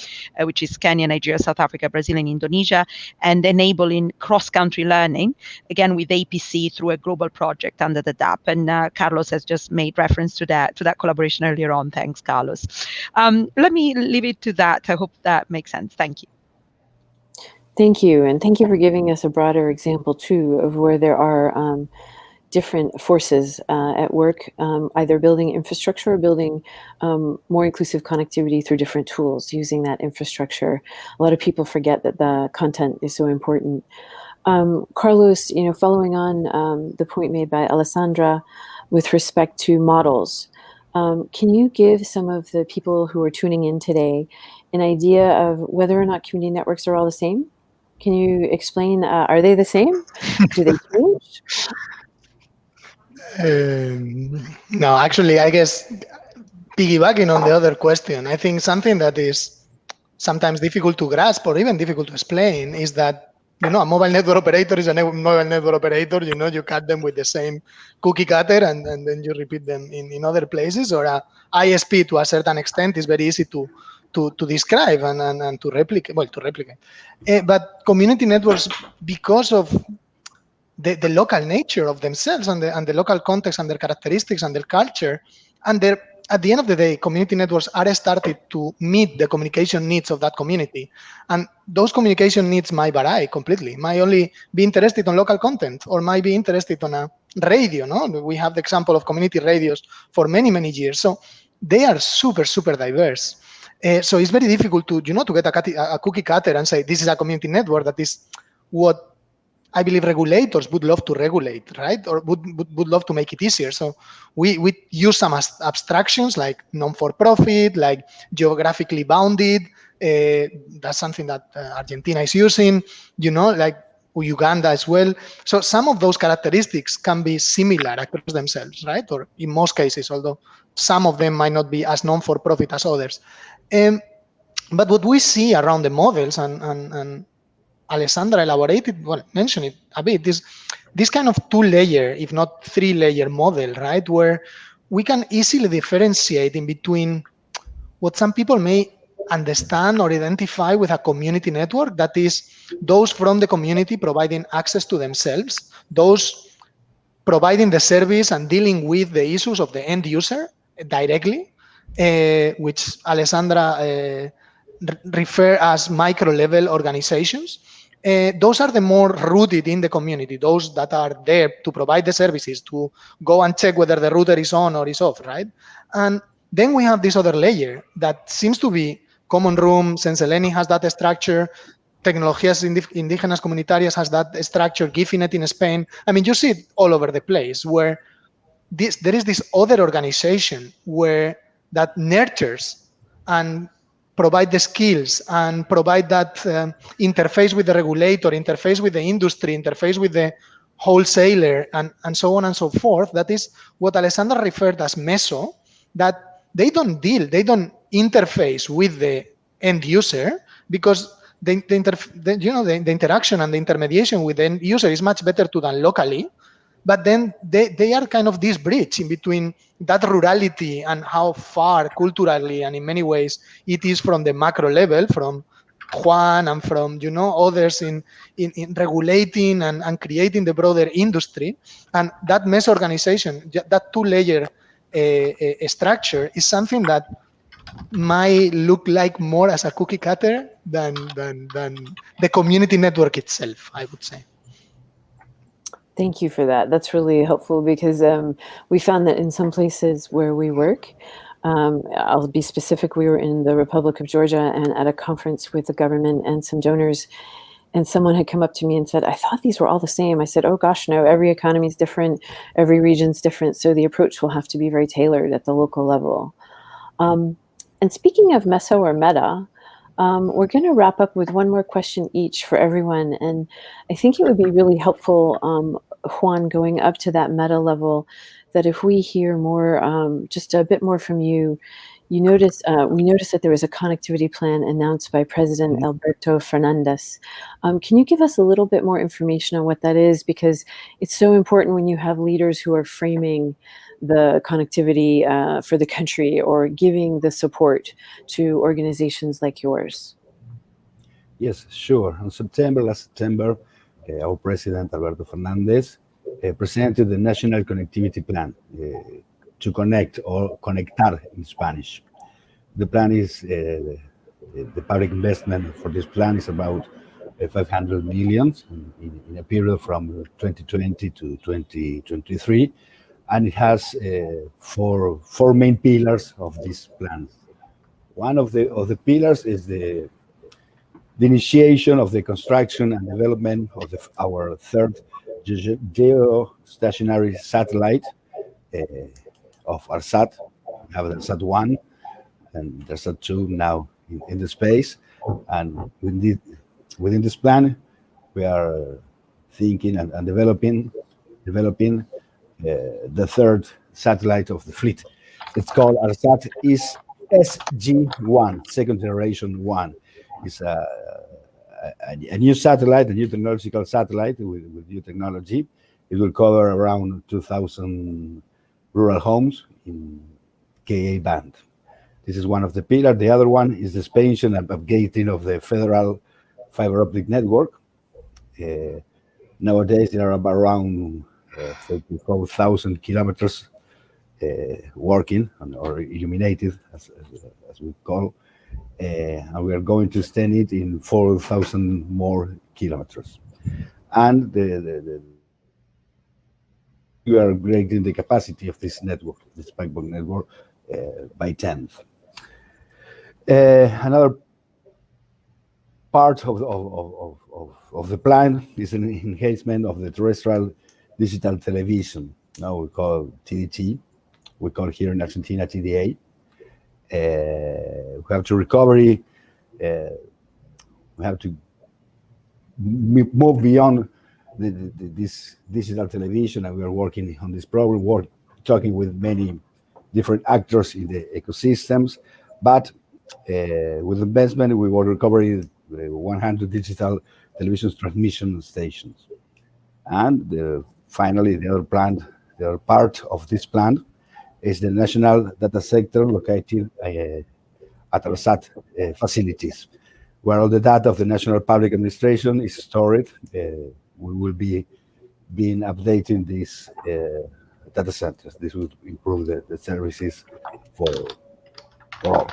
which is Kenya, Nigeria, South Africa, Brazil, and Indonesia, and enabling cross-country learning, again with APC through a global project under the DAP. And Carlos has just made reference to that collaboration earlier on. Thanks, Carlos. Let me leave it to that. I hope that makes sense. Thank you. Thank you. And thank you for giving us a broader example, too, of where there are different forces at work, either building infrastructure or building more inclusive connectivity through different tools, using that infrastructure. A lot of people forget that the content is so important. Carlos, following on the point made by Alessandra with respect to models, can you give some of the people who are tuning in today an idea of whether or not community networks are all the same? Can you explain, are they the same? Do they change? No, actually, I guess piggybacking on the other question, I think something that is sometimes difficult to grasp or even difficult to explain is that, a mobile network operator is a mobile network operator. You cut them with the same cookie cutter and then you repeat them in other places. Or a ISP, to a certain extent, is very easy to describe and to replicate. Well, to replicate. But community networks, because of the local nature of themselves and the local context and their characteristics and their culture, and at the end of the day, community networks are started to meet the communication needs of that community. And those communication needs might vary completely. Might only be interested on local content or might be interested on a radio. No, we have the example of community radios for many, many years. So they are super, super diverse. So it's very difficult to, to get a cookie cutter and say, this is a community network that is what I believe regulators would love to regulate, right? Or would love to make it easier. So we use some abstractions like non-for-profit, like geographically bounded. That's something that Argentina is using, like Uganda as well. So some of those characteristics can be similar across themselves, right? Or in most cases, although some of them might not be as non-for-profit as others. But what we see around the models and Alessandra mentioned it a bit, this kind of 2-layer, if not 3-layer model, right? Where we can easily differentiate in between what some people may understand or identify with a community network, that is those from the community providing access to themselves, those providing the service and dealing with the issues of the end user directly, which Alessandra refer as micro-level organizations. Those are the more rooted in the community, those that are there to provide the services, to go and check whether the router is on or is off, right? And then we have this other layer that seems to be Common Room. Senseleni has that structure. Tecnologías Indígenas Comunitarias has that structure. Gifinet in Spain. I mean, you see it all over the place where there is this other organization that nurtures and provide the skills and provide that interface with the regulator, interface with the industry, interface with the wholesaler, and so on and so forth. That is what Alessandra referred as meso, that they don't interface with the end user, because the interaction and the intermediation with the end user is much better done locally. But then they are kind of this bridge in between that rurality and how far culturally and in many ways it is from the macro level, from Juan and from others in regulating and creating the broader industry. And that mesh organization, that two-layer structure, is something that might look like more as a cookie cutter than the community network itself, I would say. Thank you for that. That's really helpful, because we found that in some places where we work, I'll be specific, we were in the Republic of Georgia and at a conference with the government and some donors, and someone had come up to me and said, I thought these were all the same. I said, oh gosh, no, every economy is different, every region's different, so the approach will have to be very tailored at the local level. And speaking of meso or meta, we're going to wrap up with one more question each for everyone. And I think it would be really helpful, Juan, going up to that meta level, that if we hear more, just a bit more from you, we noticed that there was a connectivity plan announced by President Alberto Fernandez. Can you give us a little bit more information on what that is? Because it's so important when you have leaders who are framing the connectivity for the country or giving the support to organizations like yours. Yes, sure. Last September, our President Alberto Fernandez presented the National Connectivity Plan to connect, or conectar in Spanish. The plan is, the public investment for this plan is about 500 million in a period from 2020 to 2023. And it has four main pillars of this plan. One of the pillars is the initiation of the construction and development of our third geostationary satellite of ARSAT. We have the ARSAT-1 and the ARSAT-2 now in the space. And within this plan, we are thinking and developing the third satellite of the fleet. It's called ARSAT SG-1, second generation 1. It's a new satellite, a new technological satellite with new technology. It will cover around 2,000 rural homes in Ka band. This is one of the pillars. The other one is the expansion and upgrading of the federal fiber optic network. Nowadays, there are around 34,000 kilometers working or illuminated, as we call, and we are going to extend it in 4,000 more kilometers. And we are upgrading the capacity of this network, this backbone network, by 10. Another part of the plan is an enhancement of the terrestrial digital television. Now we call TDT. We call here in Argentina TDA. We have to recovery. We have to move beyond this digital television, and we are working on this problem. We're talking with many different actors in the ecosystems, but with investment, we will recover 100 digital television transmission stations. And finally, the other part of this plan is the national data center located at ARSAT facilities, where all the data of the National Public Administration is stored. We will be updating these data centers. This will improve the services for all.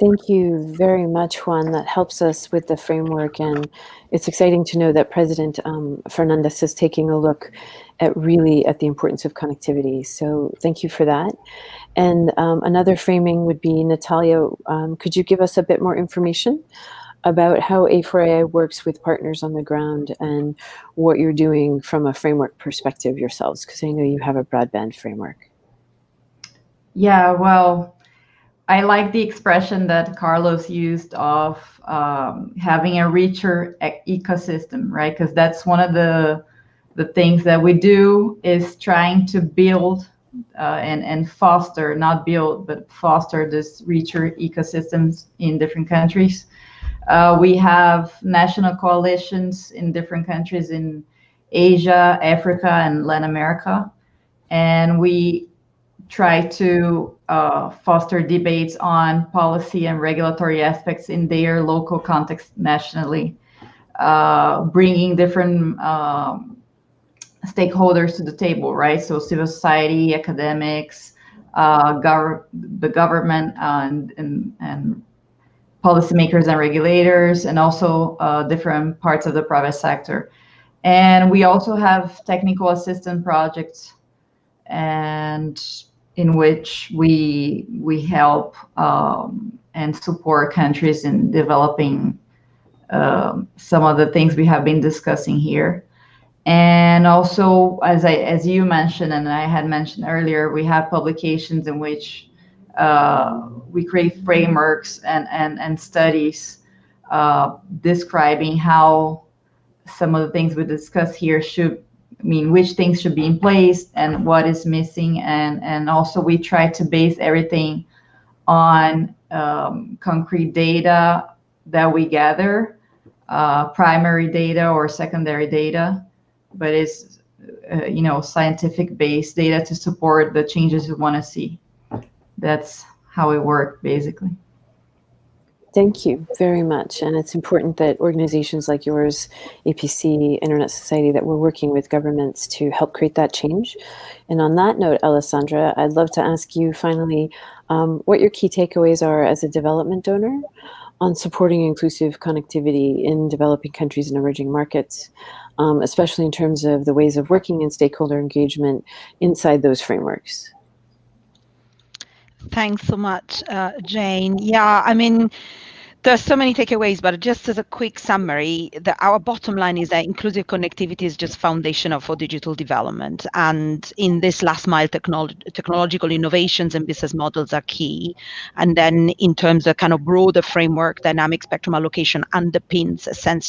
Thank you very much, Juan. That helps us with the framework, and it's exciting to know that President Fernandez is taking a look at the importance of connectivity. So thank you for that. And another framing would be, Nathalia, could you give us a bit more information about how A4AI works with partners on the ground and what you're doing from a framework perspective yourselves? Because I know you have a broadband framework. Yeah, well, I like the expression that Carlos used of having a richer ecosystem, right? Because that's one of the things that we do is trying to build and foster, not build, but foster this richer ecosystems in different countries. We have national coalitions in different countries in Asia, Africa, and Latin America. And we try to foster debates on policy and regulatory aspects in their local context nationally, bringing different stakeholders to the table, right? So civil society, academics, the government, and policymakers and regulators, and also different parts of the private sector. And we also have technical assistance projects, and in which we help and support countries in developing some of the things we have been discussing here. And also, as you mentioned, and I had mentioned earlier, we have publications in which we create frameworks and studies describing how some of the things we discuss here which things should be in place and what is missing. And also we try to base everything on concrete data that we gather, primary data or secondary data, but it's scientific based data to support the changes we want to see. That's how it works, basically. Thank you very much. And it's important that organizations like yours, APC, Internet Society, that we're working with governments to help create that change. And on that note, Alessandra, I'd love to ask you finally what your key takeaways are as a development donor on supporting inclusive connectivity in developing countries and emerging markets, especially in terms of the ways of working and stakeholder engagement inside those frameworks. Thanks so much, Jane. Yeah, I mean, there's so many takeaways, but just as a quick summary, our bottom line is that inclusive connectivity is just foundational for digital development. And in this last mile, technological innovations and business models are key. And then in terms of kind of broader framework, dynamic spectrum allocation underpins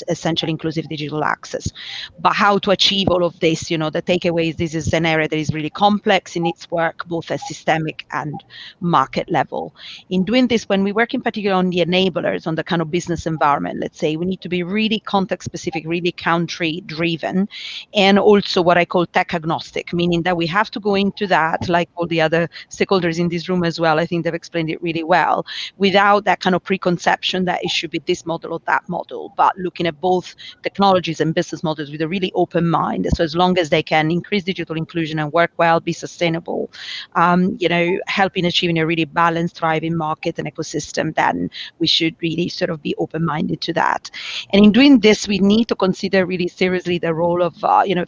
essentially inclusive digital access. But how to achieve all of this, the takeaways, this is an area that is really complex in its work, both at systemic and market level. In doing this, when we work in particular on the enablers, on the kind of business environment, let's say, we need to be really context specific, really country driven, and also what I call tech agnostic, meaning that we have to go into that, like all the other stakeholders in this room as well. I think they've explained it really well, without that kind of preconception that it should be this model or that model, but looking at both technologies and business models with a really open mind. So as long as they can increase digital inclusion and work well, be sustainable, helping achieving a really balanced, thriving market and ecosystem, then we should really sort of be open-minded to that. And in doing this, we need to consider really seriously the role of,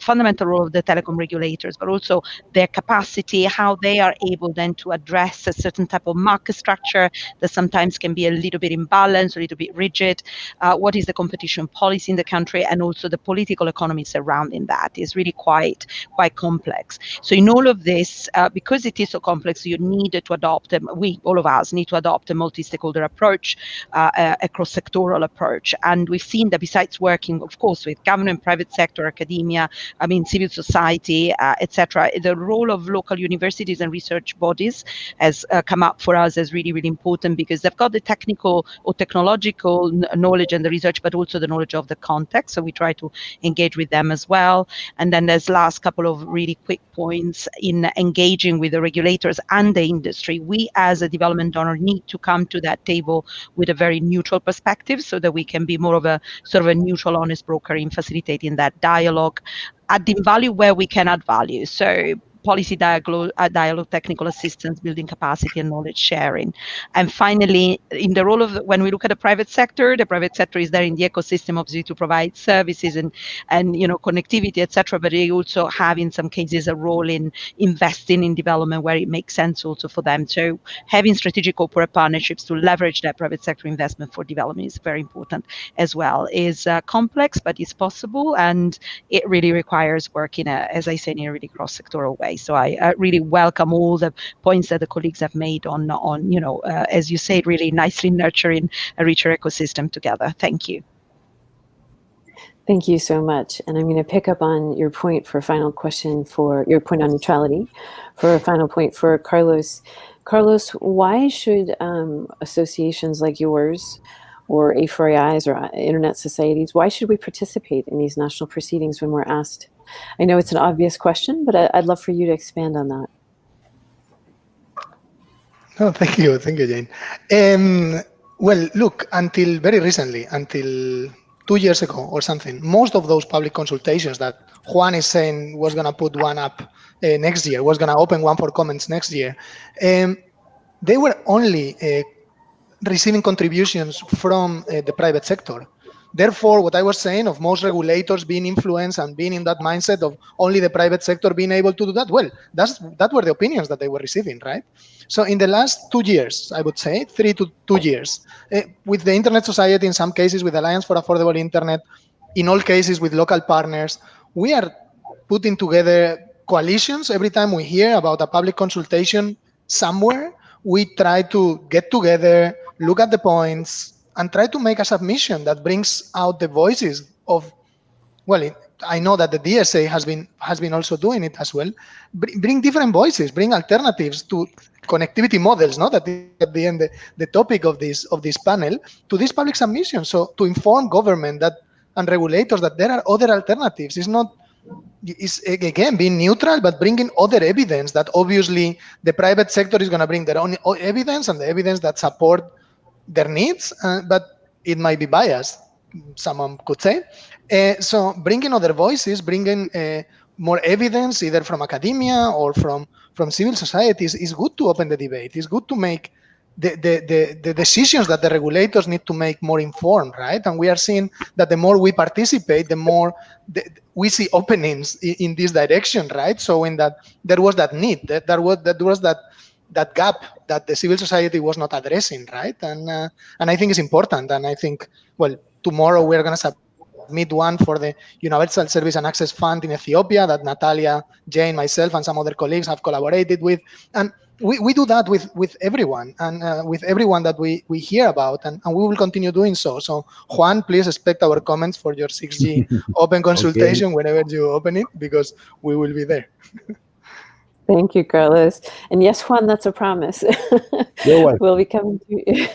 fundamental role of the telecom regulators, but also their capacity, how they are able then to address a certain type of market structure that sometimes can be a little bit imbalanced, a little bit rigid. What is the competition policy in the country, and also the political economy surrounding that is really quite complex. So in all of this, because it is so complex, you need to adopt, all of us need to adopt a multi-stakeholder approach, a cross-sectoral approach. And we've seen that besides working, of course, with government, private sector, academia, civil society, etc., the role of local universities and research bodies has come up for us as really, really important, because they've got the technical or technological knowledge and the research, but also the knowledge of the context. So we try to engage with them as well. And then there's last couple of really quick points in engaging with the regulators and the industry. We as a development donor need to come to that table with a very neutral perspective, so that we can be more of a sort of a neutral, honest broker in facilitating that dialogue, adding value where we can add value. So policy dialogue, technical assistance, building capacity, and knowledge sharing. And finally, in the role of when we look at the private sector is there in the ecosystem, obviously, to provide services and connectivity, etc. But they also have, in some cases, a role in investing in development where it makes sense also for them. So having strategic corporate partnerships to leverage that private sector investment for development is very important as well. Is complex, but it's possible, and it really requires work as I say, in a really cross-sectoral way. So I really welcome all the points that the colleagues have made on as you say, really nicely nurturing a richer ecosystem together. Thank you. Thank you so much. And I'm going to pick up on your point for a final question, for your point on neutrality, for a final point for Carlos. Carlos, why should associations like yours or A4AIs or internet societies, why should we participate in these national proceedings when we're asked? I know it's an obvious question, but I'd love for you to expand on that. No, thank you, Jane. Well, look, until very recently, until 2 years ago or something, most of those public consultations that Juan is saying was going to put one up next year, was going to open one for comments next year, they were only receiving contributions from the private sector. Therefore, what I was saying of most regulators being influenced and being in that mindset of only the private sector being able to do that, well, that were the opinions that they were receiving, right? So in the last 2 years, I would say, 3 to 2 years, with the Internet Society, in some cases with Alliance for Affordable Internet, in all cases with local partners, we are putting together coalitions. Every time we hear about a public consultation somewhere, we try to get together, look at the points, and try to make a submission that brings out the voices of, well, I know that the DSA has been also doing it as well. Bring different voices, bring alternatives to connectivity models, no? That is at the end the topic of this panel, to this public submission. So to inform government that and regulators that there are other alternatives. It's not. Is again being neutral, but bringing other evidence that obviously the private sector is going to bring their own evidence and the evidence that support their needs, but it might be biased, someone could say. So bringing other voices, bringing more evidence, either from academia or from civil societies, is good to open the debate. It's good to make the decisions that the regulators need to make more informed, right? And we are seeing that the more we participate, the more we see openings in this direction, right? So in that there was that need, that was that gap that the civil society was not addressing, right? And I think it's important. And I think, well, tomorrow we're going to submit one for the Universal Service and Access Fund in Ethiopia that Nathalia, Jane, myself, and some other colleagues have collaborated with. And we do that with everyone and with everyone that we hear about, and we will continue doing so. So Juan, please expect our comments for your 6G open consultation whenever you open it, because we will be there. Thank you, Carlos. And yes, Juan, that's a promise. You're welcome. We'll be coming to you.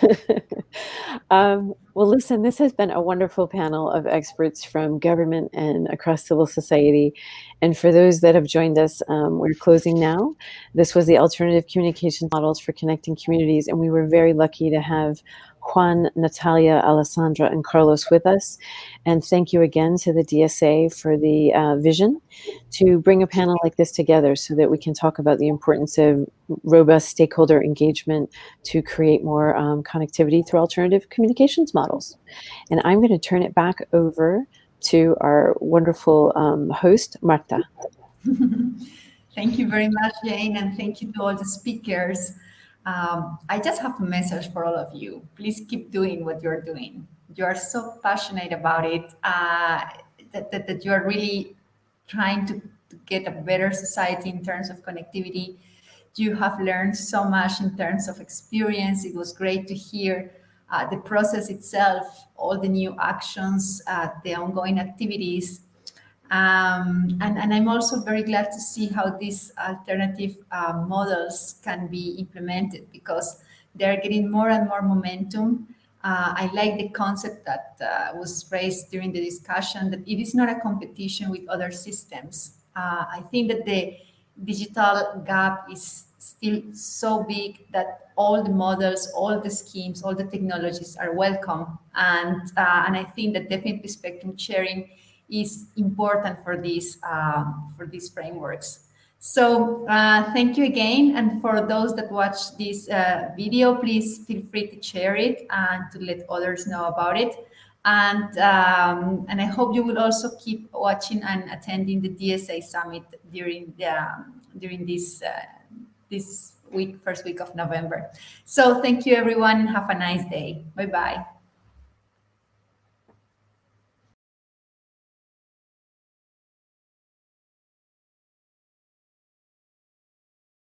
Well, listen, this has been a wonderful panel of experts from government and across civil society. And for those that have joined us, we're closing now. This was the Alternative Communication Models for Connecting Communities, and we were very lucky to have Juan, Nathalia, Alessandra, and Carlos with us. And thank you again to the DSA for the vision to bring a panel like this together so that we can talk about the importance of robust stakeholder engagement to create more connectivity through alternative communications models. And I'm going to turn it back over to our wonderful host, Marta. Thank you very much, Jane, and thank you to all the speakers. I just have a message for all of you. Please keep doing what you're doing. You are so passionate about it that you are really trying to get a better society in terms of connectivity. You have learned so much in terms of experience. It was great to hear the process itself, all the new actions, the ongoing activities. And I'm also very glad to see how these alternative models can be implemented, because they're getting more and more momentum. I like the concept that was raised during the discussion, that it is not a competition with other systems. I think that the digital gap is still so big that all the models, all the schemes, all the technologies are welcome. And I think that definitely spectrum sharing is important for these frameworks. So thank you again. And for those that watch this video, please feel free to share it and to let others know about it. And I hope you will also keep watching and attending the DSA Summit during this first week of November. So thank you, everyone. Have a nice day. Bye-bye.